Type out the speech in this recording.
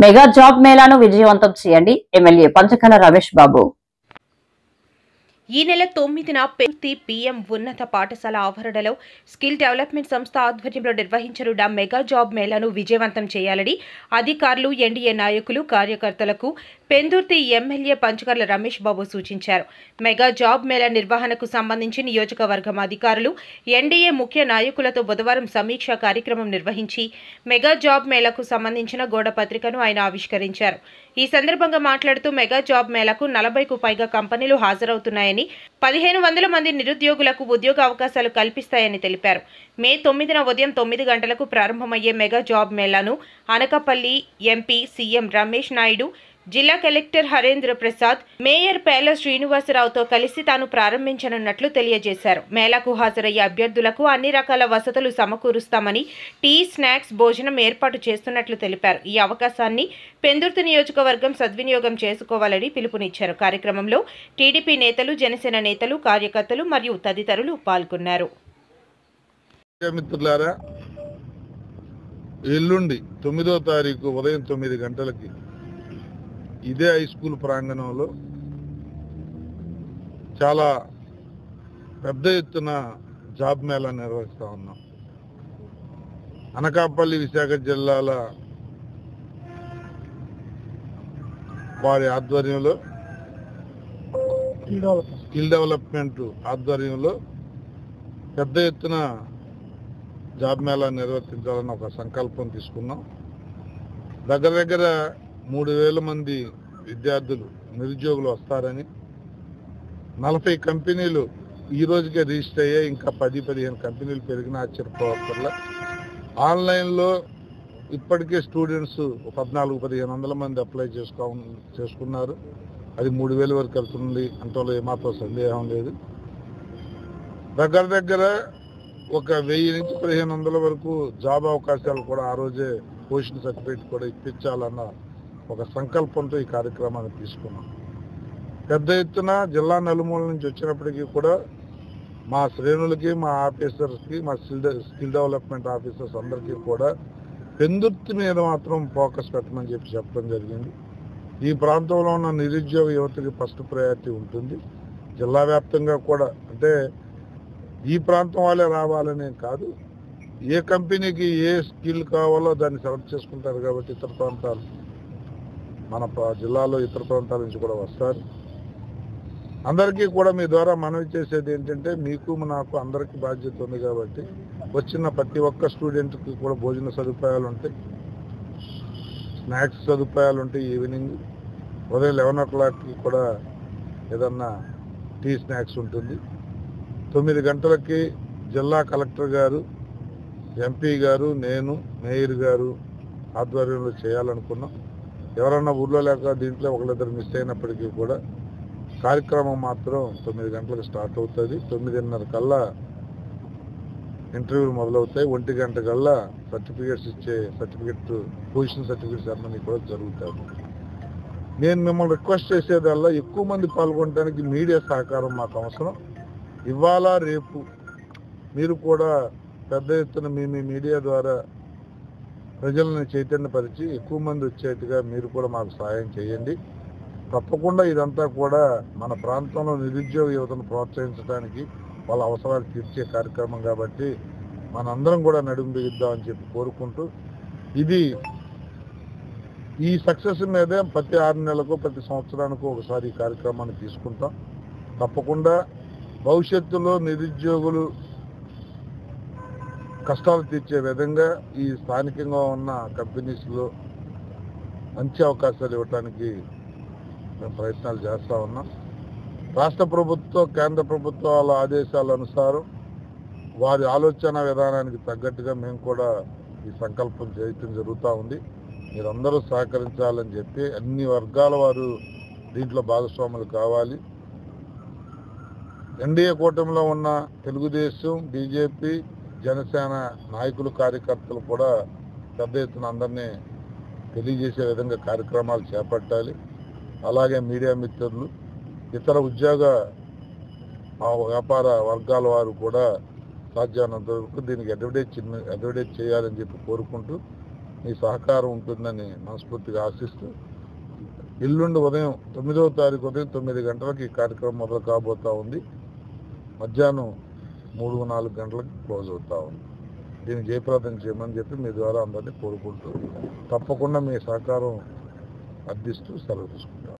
Mega job మేళాను విజయవంతం చేయండి MLA Panchakala Ramesh Babu. ఈ నెల 9న పెందుర్తి పీఎం ఉన్నత పాఠశాల ఆవరణలో స్కిల్ డెవలప్మెంట్ సంస్థ ఆధ్వర్యంలో నిర్వహించనున్న మెగా జాబ్ మేళాను విజయవంతం చేయాలని అధికారులు, ఎన్డీఏ నాయకులు, కార్యకర్తలకు పెందుర్తి ఎమ్మెల్యే పంచకర్ల రమేష్ బాబు సూచించారు. మెగా జాబ్ మేళా నిర్వహణకు సంబంధించి నియోజకవర్గం అధికారులు, ఎన్డీఏ ముఖ్య నాయకులతో బుధవారం సమీక్షా కార్యక్రమం నిర్వహించి మెగా జాబ్ మేళాకు సంబంధించిన గోడ పత్రికను ఆయన ఆవిష్కరించారు. ఈ సందర్భంగా మాట్లాడుతూ మెగా జాబ్ మేళాకు 40కు పైగా కంపెనీలు హాజరవుతున్నాయని, 1500 మంది నిరుద్యోగులకు ఉద్యోగ అవకాశాలు కల్పిస్తాయని తెలిపారు. మే 9న ఉదయం 9 గంటలకు ప్రారంభమయ్యే మెగా జాబ్ మేళాను అనకాపల్లి ఎంపీ సీఎం రమేష్ నాయుడు, జిల్లా కలెక్టర్ హరేంద్ర ప్రసాద్, మేయర్ పేల శ్రీనివాసరావుతో కలిసి తాను ప్రారంభించనున్నట్లు తెలియజేశారు. మేళాకు హాజరయ్యే అభ్యర్థులకు అన్ని రకాల వసతులు సమకూరుస్తామని, టీ, స్నాక్స్, భోజనం ఏర్పాటు చేస్తున్నట్లు తెలిపారు. ఈ అవకాశాన్ని పెందుర్తి నియోజకవర్గం సద్వినియోగం చేసుకోవాలని పిలుపునిచ్చారు. కార్యక్రమంలో టీడీపీ నేతలు, జనసేన నేతలు, కార్యకర్తలు మరియు తదితరులు పాల్గొన్నారు. మిత్రులారా, ఎల్లుండి 9వ తారీఖు ఉదయం 9 గంటలకి ఇదే హై స్కూల్ ప్రాంగణంలో చాలా పెద్ద ఎత్తున జాబ్ మేళా నిర్వహిస్తా ఉన్నాం. అనకాపల్లి, విశాఖ జిల్లాల వారి ఆధ్వర్యంలో, స్కిల్ డెవలప్మెంట్ ఆధ్వర్యంలో పెద్ద ఎత్తున జాబ్ మేళా నిర్వర్తించాలని ఒక సంకల్పం తీసుకున్నాం. దగ్గర 3000 మంది విద్యార్థులు, నిరుద్యోగులు వస్తారని, 40 కంపెనీలు ఈ రోజుకే రిజిస్టర్ అయ్యాయి. ఇంకా 10-15 కంపెనీలు పెరిగిన ఆశ్చర్యపోవట్ల. ఆన్లైన్లో ఇప్పటికే స్టూడెంట్స్ 1400-1500 మంది అప్లై చేసుకున్నారు. అది 3000 వరకు వెళ్తుంది అంటలో ఏమాత్రం సందేహం లేదు. దగ్గర ఒక 1000 నుంచి 1500 వరకు జాబ్ అవకాశాలు కూడా ఆ రోజే పొజిషన్ సర్టిఫికేట్ కూడా ఇప్పించాలన్న ఒక సంకల్పంతో ఈ కార్యక్రమాన్ని తీసుకున్నాం. పెద్ద ఎత్తున జిల్లా నలుమూల నుంచి వచ్చినప్పటికీ కూడా మా శ్రేణులకి, మా ఆఫీసర్స్కి, మా స్కిల్ డెవలప్మెంట్ ఆఫీసర్స్ అందరికీ కూడా పెందుర్తి మీద మాత్రం ఫోకస్ పెట్టమని చెప్పడం జరిగింది. ఈ ప్రాంతంలో ఉన్న నిరుద్యోగ యువతకి ఫస్ట్ ప్రయారిటీ ఉంటుంది. జిల్లా వ్యాప్తంగా కూడా, అంటే ఈ ప్రాంతం వాళ్ళే రావాలనే కాదు, ఏ కంపెనీకి ఏ స్కిల్ కావాలో దాన్ని సెలెక్ట్ చేసుకుంటారు. కాబట్టి ఇతర ప్రాంతాలు, మన జిల్లాలో ఇతర ప్రాంతాల నుంచి కూడా వస్తారు. అందరికీ కూడా మీ ద్వారా మనవి చేసేది ఏంటంటే, మీకు నాకు అందరికీ బాధ్యత ఉంది. కాబట్టి వచ్చిన ప్రతి ఒక్క స్టూడెంట్కి కూడా భోజన సదుపాయాలు ఉంటాయి, స్నాక్స్ సదుపాయాలు ఉంటాయి. ఈవినింగ్ ఉదయం 11 o'clockకి కూడా ఏదన్నా టీ, స్నాక్స్ ఉంటుంది. 9 గంటలకి జిల్లా కలెక్టర్ గారు, ఎంపీ గారు, నేను, మేయర్ గారు ఆధ్వర్యంలో చేయాలనుకున్నాం. ఎవరన్నా ఊర్లో లేక దీంట్లో ఒకళ్ళిద్దరు మిస్ అయినప్పటికీ కూడా కార్యక్రమం మాత్రం 9 గంటలకు స్టార్ట్ అవుతుంది. 9:30 కల్లా ఇంటర్వ్యూలు మొదలవుతాయి. 1 గంట కల్లా సర్టిఫికేట్స్ ఇచ్చే పొజిషన్ సర్టిఫికేట్ సెరమనీ కూడా జరుగుతుంది. నేను మిమ్మల్ని రిక్వెస్ట్ చేసేదల్లా, ఎక్కువ మంది పాల్గొనడానికి మీడియా సహకారం మాకు అవసరం. ఇవాళ రేపు మీరు కూడా పెద్ద ఎత్తున మీ మీడియా ద్వారా ప్రజలను చైతన్యపరిచి ఎక్కువ మంది వచ్చేట్టుగా మీరు కూడా మాకు సహాయం చేయండి. తప్పకుండా ఇదంతా కూడా మన ప్రాంతంలో నిరుద్యోగ యువతను ప్రోత్సహించడానికి, వాళ్ళ అవసరాలు తీర్చే కార్యక్రమం కాబట్టి మనందరం కూడా నడుము బిగిద్దామని చెప్పి కోరుకుంటూ, ఈ సక్సెస్ మీదే ప్రతి 6 నెలలకు, ప్రతి సంవత్సరానికి ఒకసారి ఈ కార్యక్రమాన్ని తీసుకుంటాం. తప్పకుండా భవిష్యత్తులో నిరుద్యోగులు కష్టాలు తీర్చే విధంగా ఈ స్థానికంగా ఉన్న కంపెనీస్లో మంచి అవకాశాలు ఇవ్వడానికి మేము ప్రయత్నాలు చేస్తూ ఉన్నాం. రాష్ట్ర ప్రభుత్వం, కేంద్ర ప్రభుత్వాల ఆదేశాల అనుసారం వారి ఆలోచన విధానానికి తగ్గట్టుగా మేము కూడా ఈ సంకల్పం చేయటం జరుగుతూ ఉంది. మీరందరూ సహకరించాలని చెప్పి అన్ని వర్గాల వారు దీంట్లో భాగస్వాములు కావాలి. ఎన్డీఏ కూటమిలో ఉన్న తెలుగుదేశం, బీజేపీ, జనసేన నాయకులు, కార్యకర్తలు కూడా పెద్ద ఎత్తున అందరినీ తెలియజేసే విధంగా కార్యక్రమాలు చేపట్టాలి. అలాగే మీడియా మిత్రులు, ఇతర ఉద్యోగ వ్యాపార వర్గాల వారు కూడా సాధ్యమైనంత వరకు దీనికి అడ్వర్టైజ్ చేయాలని చెప్పి కోరుకుంటూ, మీ సహకారం ఉంటుందని మనస్ఫూర్తిగా ఆశిస్తూ ఎల్లుండి ఉదయం 9వ తారీఖు ఉదయం 9 గంటలకు ఈ కార్యక్రమం మొదలు కాబోతా ఉంది. మధ్యాహ్నం 3-4 గంటలకు క్లోజ్ అవుతా ఉంది. దీన్ని జయప్రదం చేయమని చెప్పి మీ ద్వారా అందరినీ కోరుకుంటూ తప్పకుండా మీ సహకారం అర్థిస్తూ సెలవు తీసుకుంటాం.